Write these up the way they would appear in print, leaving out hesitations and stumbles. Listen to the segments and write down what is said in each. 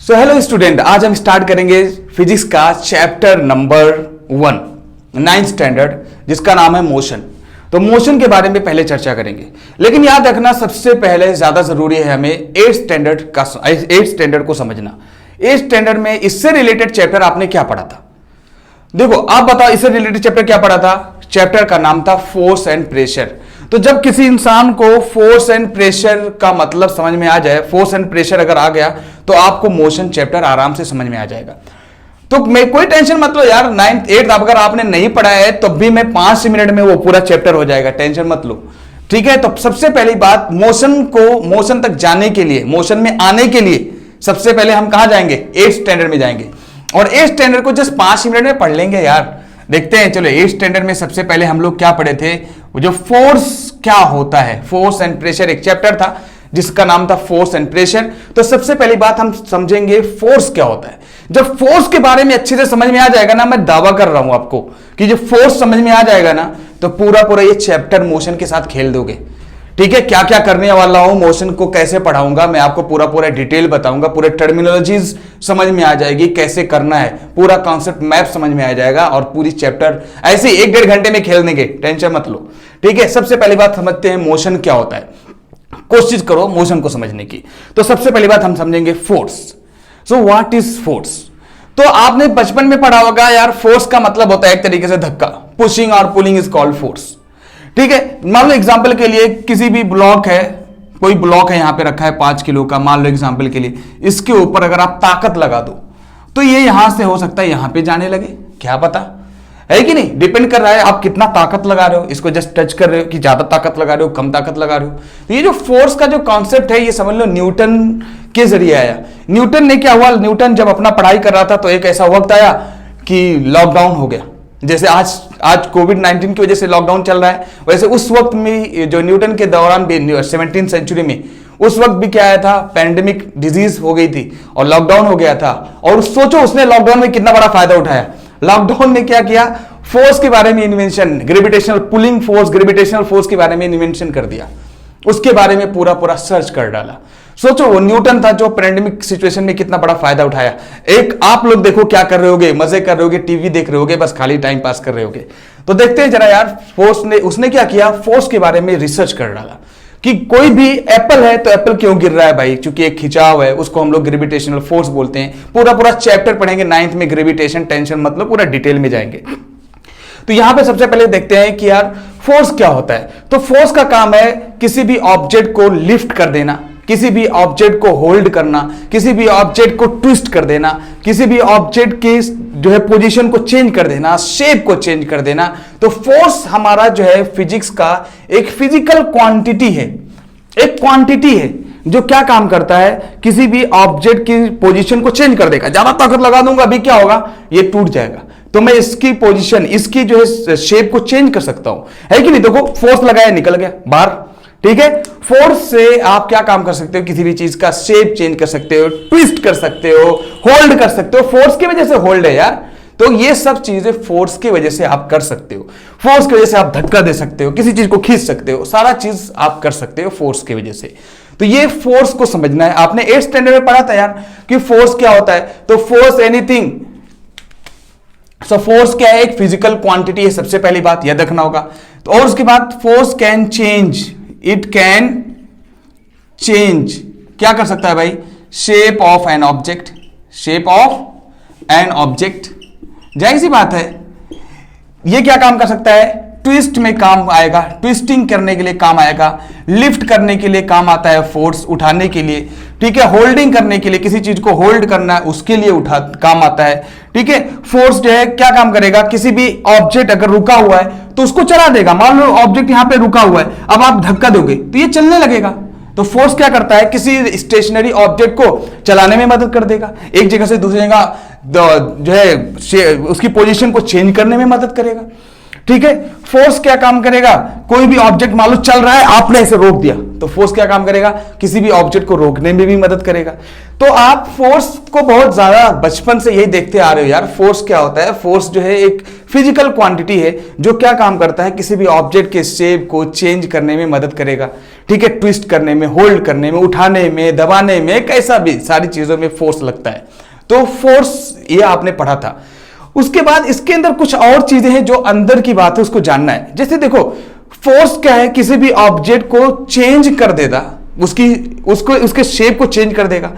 So hello student, आज हम start करेंगे फिजिक्स का चैप्टर नंबर 1 9th स्टैंडर्ड, जिसका नाम है मोशन। तो मोशन के बारे में पहले चर्चा करेंगे, लेकिन याद रखना सबसे पहले ज्यादा जरूरी है हमें 8th स्टैंडर्ड को समझना। 8th स्टैंडर्ड में इससे रिलेटेड चैप्टर आपने क्या पढ़ा था? देखो आप बताओ, इससे रिलेटेड चैप्टर क्या पढ़ा था? चैप्टर का नाम था फोर्स एंड प्रेशर। तो जब किसी इंसान को फोर्स एंड प्रेशर का मतलब समझ में आ जाए, फोर्स एंड प्रेशर अगर आ गया तो आपको मोशन चैप्टर आराम से समझ में आ जाएगा। तो मैं कोई टेंशन मत लो यार, 9th 8th अगर आपने नहीं पढ़ा है तो भी मैं 5 मिनट में वो पूरा चैप्टर हो जाएगा, टेंशन मत लो। ठीक है, तो सबसे पहली बात, मोशन तक जाने के लिए, मोशन में आने के लिए सबसे पहले हम कहां जाएंगे? 8th स्टैंडर्ड में जाएंगे, और 8th स्टैंडर्ड को जस्ट 5 मिनट में पढ़ लेंगे यार। देखते हैं, चलो 8th स्टैंडर्ड में सबसे पहले हम लोग क्या पढ़े थे? वो जो फोर्स क्या होता है, फोर्स एंड प्रेशर एक चैप्टर था जिसका नाम था फोर्स एंड प्रेशर। तो सबसे पहली बात हम समझेंगे फोर्स क्या होता है। जब फोर्स के बारे में अच्छे से समझ में आ जाएगा ना, मैं दावा कर रहा हूं आपको कि जब फोर्स समझ में आ जाएगा ना, तो पूरा ये चैप्टर मोशन के साथ खेल दोगे। ठीक है, क्या क्या करने वाला हूं, मोशन को कैसे पढ़ाऊंगा, मैं आपको पूरा डिटेल बताऊंगा, पूरे टर्मिनोलॉजीज समझ में आ जाएगी, कैसे करना है, पूरा कॉन्सेप्ट मैप समझ में आ जाएगा, और पूरी चैप्टर ऐसे 1-1.5 घंटे में खेल देंगे, टेंशन मत लो। ठीक है, सबसे पहली बात समझते हैं मोशन क्या होता है। कोशिश करो मोशन को समझने की। तो सबसे पहली बात हम समझेंगे force. So what is force? तो आपने बचपन में पढ़ा होगा यार, फोर्स का मतलब होता है एक तरीके से धक्का, पुशिंग और पुलिंग इज कॉल्ड फोर्स। ठीक है, मान लो एग्जाम्पल के लिए किसी भी ब्लॉक है, कोई ब्लॉक है यहां पे रखा है 5 किलो का, मान लो एग्जाम्पल के लिए, इसके ऊपर अगर आप ताकत लगा दो तो ये यहां से हो सकता है यहां पे जाने लगे, क्या पता, है कि नहीं? डिपेंड कर रहा है आप कितना ताकत लगा रहे हो, इसको जस्ट टच कर रहे हो कि ज्यादा ताकत लगा रहे हो, कम ताकत लगा रहे हो। तो ये जो फोर्स का जो कॉन्सेप्ट है, ये समझ लो न्यूटन के जरिए आया। न्यूटन ने क्या हुआ, न्यूटन जब अपना पढ़ाई कर रहा था तो एक ऐसा वक्त आया कि लॉकडाउन हो गया। जैसे आज कोविड-19 की वजह से लॉकडाउन चल रहा है, वैसे उस वक्त में जो न्यूटन के दौरान भी 17th सेंचुरी में, उस वक्त भी क्या आया था, पैंडेमिक डिजीज हो गई थी और लॉकडाउन हो गया था। और सोचो उसने लॉकडाउन में कितना बड़ा फायदा उठाया। लॉकडाउन में क्या किया, फोर्स के बारे में invention, gravitational pulling force, gravitational force के बारे में इन्वेंशन कर दिया, उसके बारे में पूरा सर्च कर डाला। सोचो वो न्यूटन था जो पैंडेमिक सिचुएशन में कितना बड़ा फायदा उठाया। एक आप लोग देखो क्या कर रहे होगे, मजे कर रहे होगे, टीवी देख रहे होगे, बस खाली टाइम पास कर रहे होगे। तो देखते हैं जरा यार, उसने क्या किया, फोर्स के बारे में रिसर्च कर डाला कि कोई भी एप्पल है तो एप्पल क्यों गिर रहा है भाई, क्योंकि एक खिंचाव है, उसको हम लोग ग्रेविटेशनल फोर्स बोलते हैं। पूरा चैप्टर पढ़ेंगे 9th में, ग्रेविटेशन, टेंशन मतलब पूरा डिटेल में जाएंगे। तो यहां पे सबसे पहले देखते हैं कि यार फोर्स क्या होता है। तो फोर्स का काम है किसी भी ऑब्जेक्ट को लिफ्ट कर देना, किसी भी ऑब्जेक्ट को होल्ड करना, किसी भी ऑब्जेक्ट को ट्विस्ट कर देना, किसी भी ऑब्जेक्ट की जो है पोजीशन को चेंज कर देना, शेप को चेंज कर देना। तो फोर्स हमारा जो है फिजिक्स का एक फिजिकल क्वांटिटी है, एक क्वांटिटी है जो क्या काम करता है, किसी भी ऑब्जेक्ट की पोजीशन को चेंज कर देगा। ज्यादा ताकत लगा दूंगा, अभी क्या होगा, ये टूट जाएगा, तो मैं इसकी पोजीशन, इसकी जो है शेप को चेंज कर सकता हूं, है कि नहीं? देखो फोर्स लगाया, निकल गया बाहर। ठीक है, फोर्स से आप क्या काम कर सकते हो, किसी भी चीज का शेप चेंज कर सकते हो, ट्विस्ट कर सकते हो, होल्ड कर सकते हो, फोर्स की वजह से होल्ड है यार। तो ये सब चीजें फोर्स की वजह से आप कर सकते हो। फोर्स की वजह से आप धक्का दे सकते हो, किसी चीज को खींच सकते हो, सारा चीज आप कर सकते हो फोर्स की वजह से। तो ये फोर्स को समझना है। आपने 8th स्टैंडर्ड में पढ़ा था यार कि फोर्स क्या होता है। तो फोर्स एनीथिंग, सो फोर्स क्या है, एक फिजिकल क्वांटिटी है, सबसे पहली बात याद रखना होगा। तो और उसके बाद force can change, it can change, क्या कर सकता है भाई, shape of an object, shape of an object. जाहिर सी बात है, ये क्या काम कर सकता है, ट्विस्ट में काम आएगा, ट्विस्टिंग करने के लिए काम आएगा, लिफ्ट करने के लिए काम आता है, फोर्स उठाने के लिए। ठीक है, होल्डिंग करने के लिए, किसी चीज को होल्ड करना है उसके लिए काम आता है। ठीक है, फोर्स जो है क्या काम करेगा, किसी भी ऑब्जेक्ट अगर रुका हुआ है तो उसको चला देगा। मान लो ऑब्जेक्ट यहां पे रुका हुआ है, अब आप धक्का दोगे तो ये चलने लगेगा। तो फोर्स क्या करता है, किसी स्टेशनरी ऑब्जेक्ट को चलाने में मदद कर देगा, एक जगह से दूसरी जगह जो है उसकी पोजीशन को चेंज करने में मदद करेगा। ठीक है। फोर्स क्या काम करेगा, कोई भी ऑब्जेक्ट मान लो चल रहा है, आपने इसे रोक दिया, तो फोर्स क्या काम करेगा, किसी भी ऑब्जेक्ट को रोकने में भी मदद करेगा। तो आप फोर्स को बहुत ज्यादा बचपन से यही देखते आ रहे हो यार। फोर्स क्या होता है, फोर्स जो है एक फिजिकल क्वांटिटी है जो क्या काम करता है, किसी भी ऑब्जेक्ट के शेप को चेंज करने में मदद करेगा, ठीक है, ट्विस्ट करने में, होल्ड करने में, उठाने में, दबाने में, कैसा भी सारी चीजों में फोर्स लगता है। तो फोर्स ये आपने पढ़ा था। उसके बाद इसके अंदर कुछ और चीजें हैं जो अंदर की बात है, उसको जानना है। जैसे देखो फोर्स क्या है, किसी भी ऑब्जेक्ट को चेंज कर देगा, उसके शेप को चेंज कर देगा।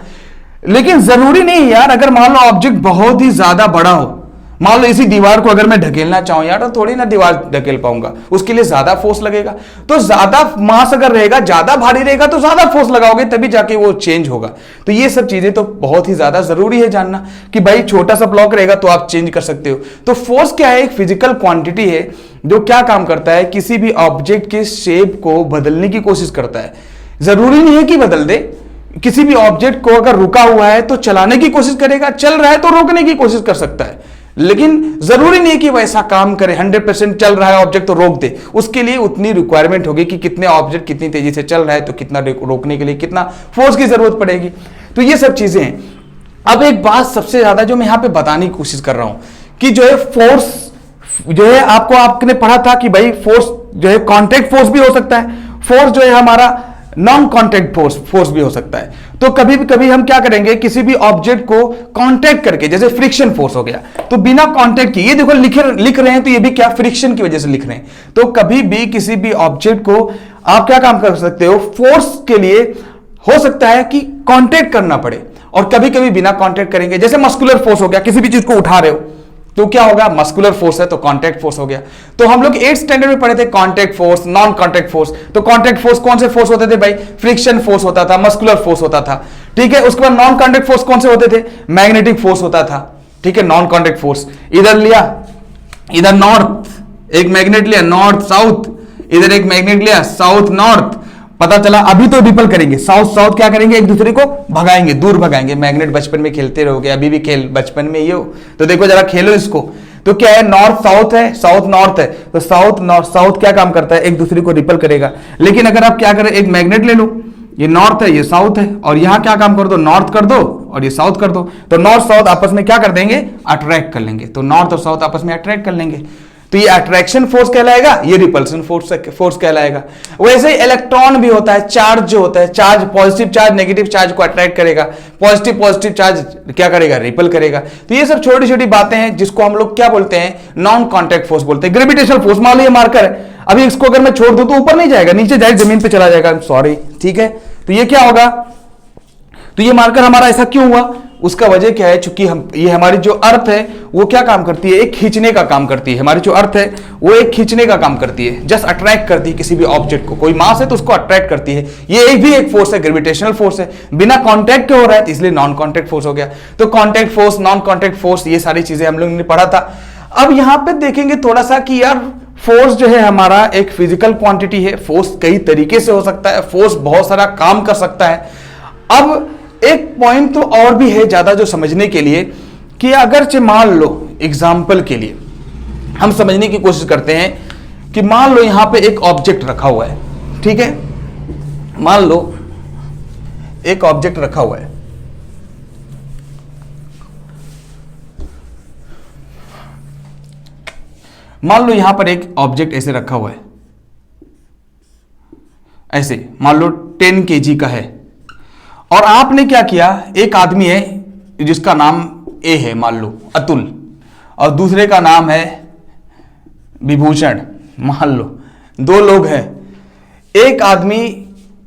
लेकिन जरूरी नहीं यार, अगर मान लो ऑब्जेक्ट बहुत ही ज्यादा बड़ा हो, मान लो इसी दीवार को अगर मैं ढकेलना चाहूं यार, तो थोड़ी ना दीवार ढकेल पाऊंगा, उसके लिए ज्यादा फोर्स लगेगा। तो ज्यादा मास अगर रहेगा, ज्यादा भारी रहेगा, तो ज्यादा फोर्स लगाओगे तभी जाके वो चेंज होगा। तो ये सब चीजें तो बहुत ही ज्यादा जरूरी है जानना कि भाई छोटा सा ब्लॉक रहेगा तो आप चेंज कर सकते हो। तो फोर्स क्या है, एक फिजिकल क्वांटिटी है जो क्या काम करता है, किसी भी ऑब्जेक्ट के शेप को बदलने की कोशिश करता है। जरूरी नहीं है कि बदल दे, किसी भी ऑब्जेक्ट को अगर रुका हुआ है तो चलाने की कोशिश करेगा, चल रहा है तो रोकने की कोशिश कर सकता है। लेकिन जरूरी नहीं कि वैसा काम करे, 100% चल रहा है ऑब्जेक्ट तो रोक दे। उसके लिए उतनी रिक्वायरमेंट होगी कि कितने ऑब्जेक्ट कितनी तेजी से चल रहा है तो कितना रोकने के लिए कितना फोर्स की जरूरत पड़ेगी। तो ये सब चीजें हैं। अब एक बात सबसे ज्यादा जो मैं यहां पे बताने की कोशिश कर रहा हूं कि जो है फोर्स जो है, आपने पढ़ा था कि भाई फोर्स जो है कांटेक्ट फोर्स भी हो सकता है, फोर्स जो है हमारा नॉन कांटेक्ट फोर्स भी हो सकता है। तो कभी कभी हम क्या करेंगे, किसी भी ऑब्जेक्ट को कांटेक्ट करके, जैसे फ्रिक्शन फोर्स हो गया, तो बिना कांटेक्ट किए, ये देखो लिख रहे हैं तो ये भी क्या फ्रिक्शन की वजह से लिख रहे हैं। तो कभी भी किसी भी ऑब्जेक्ट को आप क्या काम कर सकते हो, फोर्स के लिए हो सकता है कि कांटेक्ट करना पड़े, और कभी कभी बिना कांटेक्ट करेंगे। जैसे मस्कुलर फोर्स हो गया, किसी भी चीज को उठा रहे हो तो क्या होगा, मस्कुलर फोर्स है तो कांटेक्ट फोर्स हो गया। तो हम लोग 8th स्टैंडर्ड में पढ़े थे contact force, non contact force. तो कांटेक्ट फोर्स कौन से फोर्स होते थे भाई, फ्रिक्शन फोर्स होता था, मस्कुलर फोर्स होता था, ठीक है। उसके बाद नॉन कांटेक्ट फोर्स कौन से होते थे, मैग्नेटिक फोर्स होता था, ठीक है। नॉन कांटेक्ट फोर्स इधर लिया, इधर नॉर्थ, एक मैग्नेट लिया नॉर्थ साउथ, इधर एक मैग्नेट लिया साउथ नॉर्थ, पता चला अभी तो रिपल करेंगे, साउथ साउथ क्या करेंगे, एक दूसरे को भगाएंगे, दूर भगाएंगे। मैग्नेट बचपन में खेलते रहोगे, अभी भी खेल बचपन में ये हो, तो देखो जरा खेलो इसको। तो क्या है, नॉर्थ साउथ है, साउथ नॉर्थ है, तो साउथ नॉर्थ साउथ क्या काम करता है, एक दूसरे को रिपल करेगा। लेकिन अगर आप क्या करें, एक मैग्नेट ले लो, ये नॉर्थ है ये साउथ है, और यहां क्या काम कर दो, नॉर्थ कर दो और ये साउथ कर दो, तो नॉर्थ साउथ आपस में क्या कर देंगे, अट्रैक्ट कर लेंगे। तो नॉर्थ और साउथ आपस में अट्रैक्ट कर लेंगे, तो ये अट्रैक्शन फोर्स कहलाएगा, ये रिपल्सन फोर्स कहलाएगा। वैसे ही इलेक्ट्रॉन भी होता है, चार्ज जो होता है, charge positive charge negative charge को अट्रैक्ट करेगा, पॉजिटिव चार्ज क्या करेगा, रिपल करेगा। तो ये सब छोटी छोटी बातें हैं जिसको हम लोग क्या बोलते हैं, नॉन कॉन्टैक्ट फोर्स बोलते हैं। ग्रेविटेशनल फोर्स, मान लो ये मार्कर है, अभी इसको अगर मैं छोड़ दूं तो ऊपर नहीं जाएगा, नीचे जाए जमीन पे चला जाएगा, सॉरी, ठीक है। तो ये क्या होगा, तो ये मार्कर हमारा ऐसा क्यों हुआ, उसका वजह क्या है, चूंकि ये हमारी जो अर्थ है वो क्या काम करती है, एक खींचने का काम करती है। हमारी जो अर्थ है वो एक खींचने का काम करती है, जस्ट अट्रैक्ट करती है किसी भी ऑब्जेक्ट को, कोई मास है तो उसको अट्रैक्ट करती है। ये एक भी एक फोर्स है, ग्रेविटेशनल फोर्स है, बिना कांटेक्ट के हो रहा है तो इसलिए नॉन कांटेक्ट फोर्स हो गया। तो contact force, non contact force, ये सारी चीजें हम लोगों ने पढ़ा था। अब यहां पे देखेंगे थोड़ा सा कि यार फोर्स जो है हमारा एक फिजिकल क्वांटिटी है, फोर्स कई तरीके से हो सकता है, फोर्स बहुत सारा काम कर सकता है। अब एक पॉइंट तो और भी है ज्यादा जो समझने के लिए, कि अगर मान लो एग्जाम्पल के लिए हम समझने की कोशिश करते हैं कि मान लो यहां पे एक ऑब्जेक्ट रखा हुआ है, ठीक है, मान लो एक ऑब्जेक्ट रखा हुआ है, मान लो यहां पर एक ऑब्जेक्ट ऐसे रखा हुआ है, ऐसे मान लो 10 kg का है, और आपने क्या किया, एक आदमी है जिसका नाम ए है, मान लो अतुल, और दूसरे का नाम है विभूषण, मान लो 2 लोग हैं। एक आदमी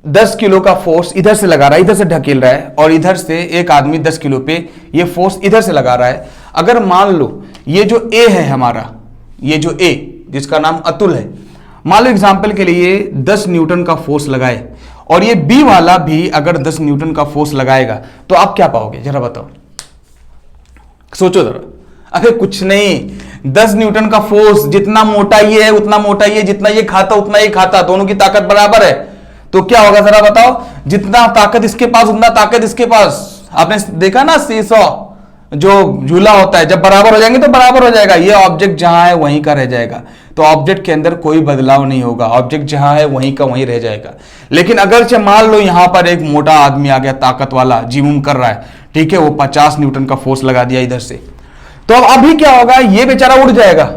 10 किलो का फोर्स इधर से लगा रहा है, इधर से ढकेल रहा है, और इधर से एक आदमी 10 किलो पे ये फोर्स इधर से लगा रहा है। अगर मान लो ये जो ए है हमारा, ये जो ए जिसका नाम अतुल है, मान लो एग्जाम्पल के लिए 10 न्यूटन का फोर्स लगाए, और ये बी वाला भी अगर 10 न्यूटन का फोर्स लगाएगा, तो आप क्या पाओगे, जरा बताओ, सोचो जरा। अरे कुछ नहीं, 10 न्यूटन का फोर्स, जितना मोटा ये है उतना मोटा ये, जितना ये खाता उतना ये खाता, दोनों की ताकत बराबर है, तो क्या होगा जरा बताओ, जितना ताकत इसके पास उतना ताकत इसके पास। आपने देखा ना सीसॉ जो झूला होता है, जब बराबर हो जाएंगे तो बराबर हो जाएगा, ये ऑब्जेक्ट जहां है वहीं का रह जाएगा। तो ऑब्जेक्ट के अंदर कोई बदलाव नहीं होगा, ऑब्जेक्ट जहां है वहीं का वहीं रह जाएगा। लेकिन अगर मान लो यहां पर एक मोटा आदमी आ गया, ताकत वाला, जिम कर रहा है, ठीक है, वो 50 न्यूटन का फोर्स लगा दिया इधर से, तो अब अभी क्या होगा, ये बेचारा उड़ जाएगा,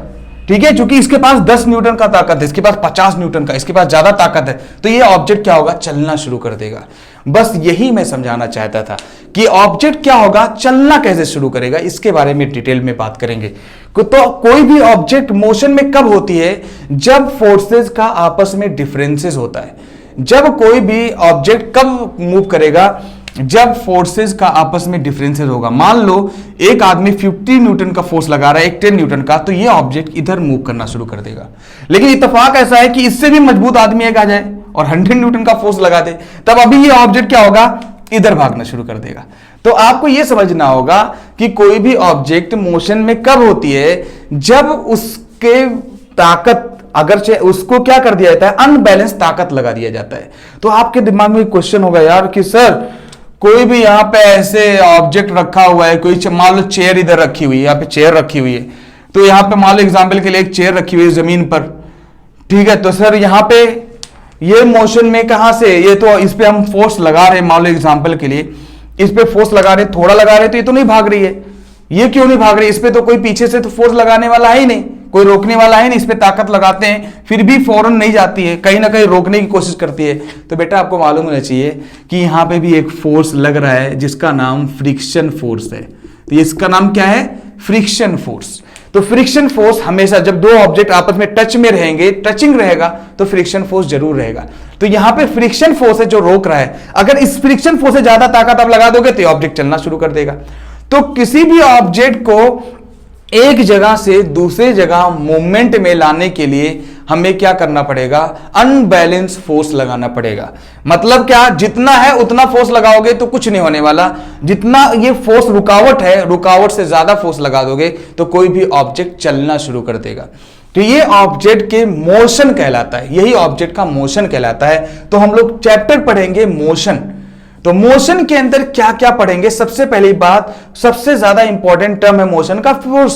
ठीक है, क्योंकि इसके पास 10 न्यूटन का ताकत है, इसके पास 50 न्यूटन का, इसके पास ज्यादा ताकत है, तो ये ऑब्जेक्ट क्या होगा, चलना शुरू कर देगा। बस यही मैं समझाना चाहता था कि ऑब्जेक्ट क्या होगा, चलना कैसे शुरू करेगा, इसके बारे में डिटेल में बात करेंगे। तो कोई भी ऑब्जेक्ट मोशन में कब होती है, जब फोर्सेस का आपस में डिफरेंसेस होता है। जब कोई भी ऑब्जेक्ट कब मूव करेगा, जब फोर्सेस का आपस में डिफरेंसेस होगा। मान लो एक आदमी 50 न्यूटन का फोर्स लगा रहा है, एक 10 न्यूटन का, तो ये ऑब्जेक्ट इधर मूव करना शुरू कर देगा। लेकिन इत्तेफाक ऐसा है कि इससे भी मजबूत आदमी एक आ जाए और 100 न्यूटन का फोर्स लगा दे, तब अभी ये ऑब्जेक्ट क्या होगा, इधर भागना शुरू कर देगा। तो आपको यह समझना होगा कि कोई भी ऑब्जेक्ट मोशन में कब होती है, जब उसके ताकत, अगर उसको क्या कर दिया जाता है, अनबैलेंस ताकत लगा दिया जाता है। तो आपके दिमाग में क्वेश्चन होगा यार कि सर कोई भी यहां पे ऐसे ऑब्जेक्ट रखा हुआ है, कोई मान लो चेयर इधर रखी हुई है, यहाँ पे चेयर रखी हुई है, तो यहां पे मान लो एग्जांपल के लिए एक चेयर रखी हुई है जमीन पर, ठीक है, तो सर यहां पे ये मोशन में कहां से, ये तो इस पे हम फोर्स लगा रहे हैं, मान लो एग्जांपल के लिए इस पे फोर्स लगा रहे, थोड़ा लगा रहे, तो ये तो नहीं भाग रही है। ये क्यों नहीं भाग रही, इस पे तो कोई पीछे से तो फोर्स लगाने वाला है ही नहीं, कोई रोकने वाला है नहीं, इस पे ताकत लगाते हैं फिर भी फौरन नहीं जाती है, कहीं ना कहीं रोकने की कोशिश करती है। तो बेटा आपको मालूम होना चाहिए कि यहां पे भी एक फोर्स लग रहा है जिसका नाम फ्रिक्शन फोर्स है। तो इसका नाम क्या है, फ्रिक्शन फोर्स। तो फ्रिक्शन फोर्स हमेशा जब दो ऑब्जेक्ट आपस में टच में रहेंगे, टचिंग रहेगा, तो फ्रिक्शन फोर्स जरूर रहेगा। तो यहां पे फ्रिक्शन फोर्स है जो रोक रहा है। अगर इस फ्रिक्शन फोर्स से ज्यादा ताकत आप लगा दोगे तो ऑब्जेक्ट चलना शुरू कर देगा। तो किसी भी ऑब्जेक्ट को एक जगह से दूसरी जगह मूवमेंट में लाने के लिए हमें क्या करना पड़ेगा, अनबैलेंस फोर्स लगाना पड़ेगा। मतलब क्या, जितना है उतना फोर्स लगाओगे तो कुछ नहीं होने वाला, जितना ये फोर्स रुकावट है, रुकावट से ज्यादा फोर्स लगा दोगे तो कोई भी ऑब्जेक्ट चलना शुरू कर देगा। तो ये ऑब्जेक्ट के मोशन कहलाता है, यही ऑब्जेक्ट का मोशन कहलाता है। तो हम लोग चैप्टर पढ़ेंगे मोशन। तो मोशन के अंदर क्या क्या पढ़ेंगे, सबसे पहली बात, सबसे ज्यादा इंपॉर्टेंट टर्म है मोशन का, फोर्स।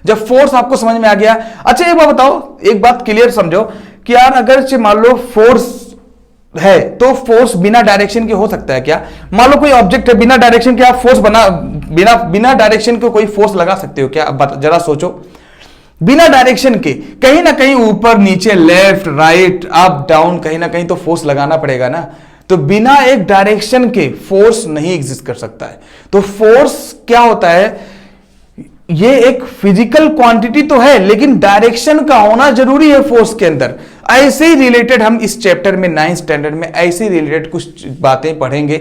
जब फोर्स आपको समझ में आ गया, अच्छा एक बात बताओ, एक बात क्लियर समझो कि यार अगर मान लो फोर्स है तो फोर्स बिना डायरेक्शन के हो सकता है क्या? मान लो कोई ऑब्जेक्ट है, बिना डायरेक्शन के आप फोर्स बिना डायरेक्शन के कोई फोर्स लगा सकते हो क्या? अब जरा सोचो, बिना डायरेक्शन के कहीं ना कहीं ऊपर नीचे, लेफ्ट राइट अप डाउन, कहीं ना कहीं तो फोर्स लगाना पड़ेगा ना। तो बिना एक डायरेक्शन के फोर्स नहीं एग्जिस्ट कर सकता है। तो फोर्स क्या होता है, ये एक फिजिकल क्वांटिटी तो है लेकिन डायरेक्शन का होना जरूरी है फोर्स के अंदर। ऐसे ही रिलेटेड हम इस चैप्टर में 9th स्टैंडर्ड में ऐसे ही रिलेटेड कुछ बातें पढ़ेंगे।